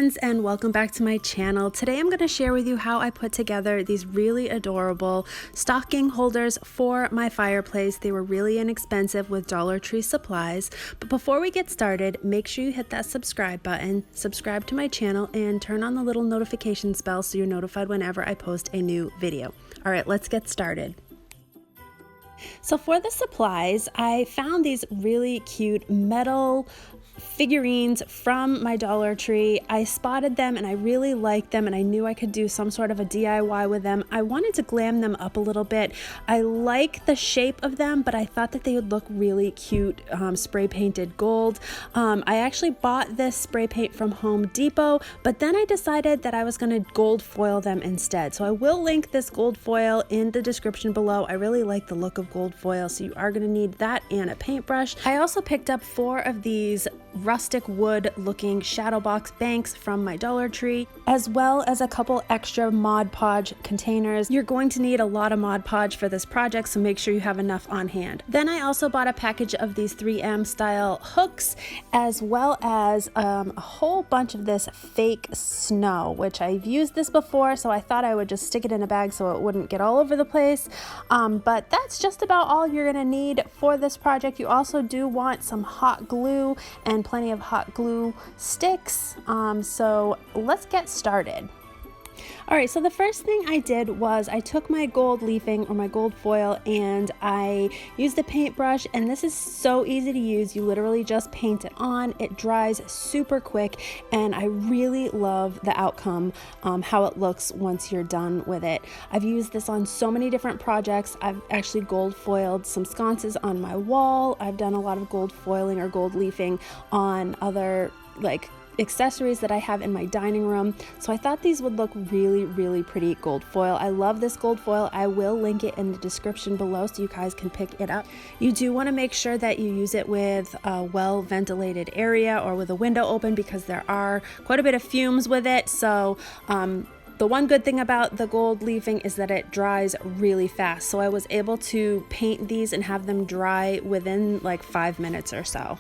friends, and welcome back to my channel. Today I'm going to share with you how I put together these really adorable stocking holders for my fireplace. They were really inexpensive with Dollar Tree supplies. But before we get started, make sure you hit that subscribe button, subscribe to my channel, and turn on the little notifications bell so you're notified whenever I post a new video. All right, let's get started. So for the supplies, I found these really cute metal figurines from my Dollar Tree. I spotted them and I really liked them, and I knew I could do some sort of a DIY with them. I wanted to glam them up a little bit. I like the shape of them, but I thought that they would look really cute spray painted gold. I actually bought this spray paint from Home Depot, but then I decided that I was going to gold foil them instead. So I will link this gold foil in the description below. I really like the look of gold foil, so you are going to need that and a paintbrush. I also picked up 4 of these rustic wood looking shadow box banks from my Dollar Tree, as well as a couple extra Mod Podge containers. You're going to need a lot of Mod Podge for this project, so make sure you have enough on hand. Then I also bought a package of these 3M style hooks, as well as a whole bunch of this fake snow, which I've used this before, so I thought I would just stick it in a bag so it wouldn't get all over the place. But that's just about all you're gonna need for this project. You also do want some hot glue and plenty of hot glue sticks. So let's get started. All right, so the first thing I did was I took my gold leafing or my gold foil and I used a paintbrush, and this is so easy to use. You literally just paint it on. It dries super quick, and I really love the outcome, how it looks once you're done with it. I've used this on so many different projects. I've actually gold foiled some sconces on my wall. I've done a lot of gold foiling or gold leafing on other accessories that I have in my dining room. So I thought these would look really pretty gold foil. I love this gold foil. I will link it in the description below so you guys can pick it up. You do want to make sure that you use it with a well ventilated area or with a window open, because there are quite a bit of fumes with it. So the one good thing about the gold leafing is that it dries really fast. So I was able to paint these and have them dry within like 5 minutes or so.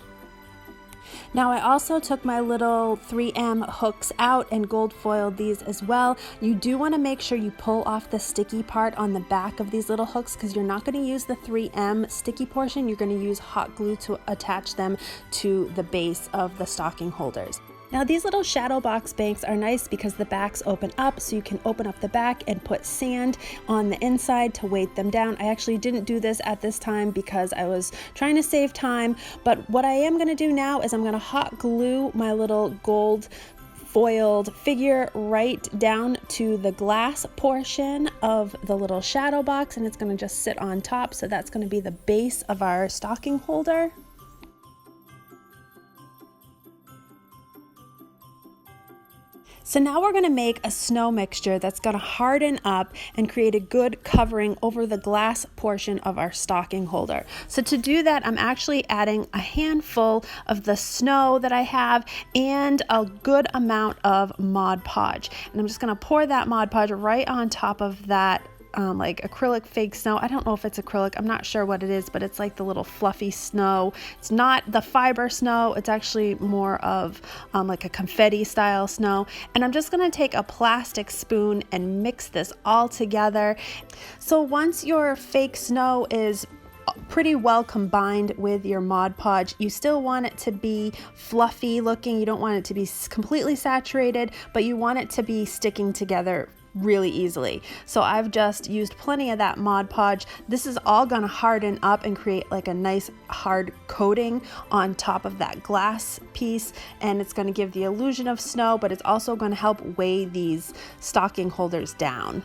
Now I also took my little 3M hooks out and gold foiled these as well. You do want to make sure you pull off the sticky part on the back of these little hooks, because you're not going to use the 3M sticky portion. You're going to use hot glue to attach them to the base of the stocking holders. Now these little shadow box banks are nice because the backs open up, so you can open up the back and put sand on the inside to weight them down. I actually didn't do this at this time because I was trying to save time, but what I am going to do now is I'm going to hot glue my little gold foiled figure right down to the glass portion of the little shadow box, and it's going to just sit on top. So that's going to be the base of our stocking holder. So now we're going to make a snow mixture that's going to harden up and create a good covering over the glass portion of our stocking holder. So to do that, I'm actually adding a handful of the snow that I have and a good amount of Mod Podge. And I'm just going to pour that Mod Podge right on top of that like acrylic fake snow. I don't know if it's acrylic, I'm not sure what it is, but it's like the little fluffy snow. It's not the fiber snow, it's actually more of like a confetti style snow. And I'm just gonna take a plastic spoon and mix this all together. So once your fake snow is pretty well combined with your Mod Podge, you still want it to be fluffy looking. You don't want it to be completely saturated, but you want it to be sticking together really easily. So I've just used plenty of that Mod Podge. This is all gonna harden up and create like a nice hard coating on top of that glass piece, and it's gonna give the illusion of snow, but it's also gonna help weigh these stocking holders down.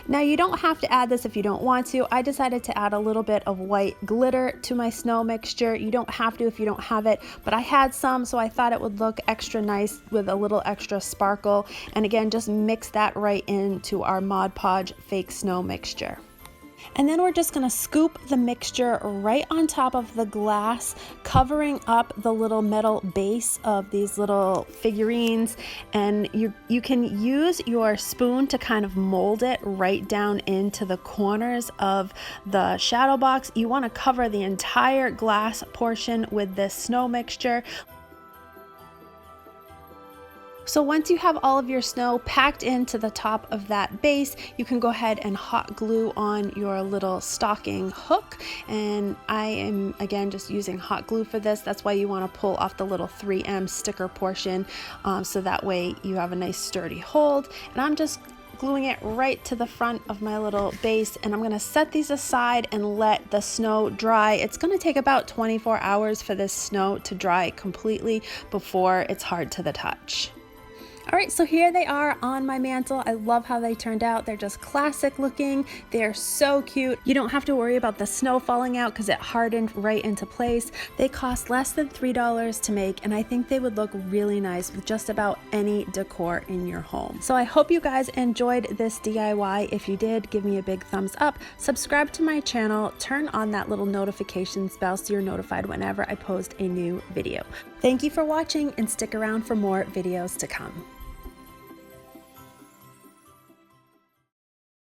Now you don't have to add this if you don't want to. I decided to add a little bit of white glitter to my snow mixture. You don't have to if you don't have it, but I had some, so I thought it would look extra nice with a little extra sparkle. And again, just mix that right into our Mod Podge fake snow mixture. And then we're just going to scoop the mixture right on top of the glass, covering up the little metal base of these little figurines. And you can use your spoon to kind of mold it right down into the corners of the shadow box. You want to cover the entire glass portion with this snow mixture. So once you have all of your snow packed into the top of that base, you can go ahead and hot glue on your little stocking hook. And I am again just using hot glue for this. That's why you want to pull off the little 3M sticker portion, so that way you have a nice sturdy hold. And I'm just gluing it right to the front of my little base, and I'm going to set these aside and let the snow dry. It's going to take about 24 hours for this snow to dry completely before it's hard to the touch. All right, so here they are on my mantle. I love how they turned out. They're just classic looking. They're so cute. You don't have to worry about the snow falling out because it hardened right into place. They cost less than $3 to make, and I think they would look really nice with just about any decor in your home. So I hope you guys enjoyed this DIY. If you did, give me a big thumbs up. Subscribe to my channel. Turn on that little notifications bell so you're notified whenever I post a new video. Thank you for watching, and stick around for more videos to come.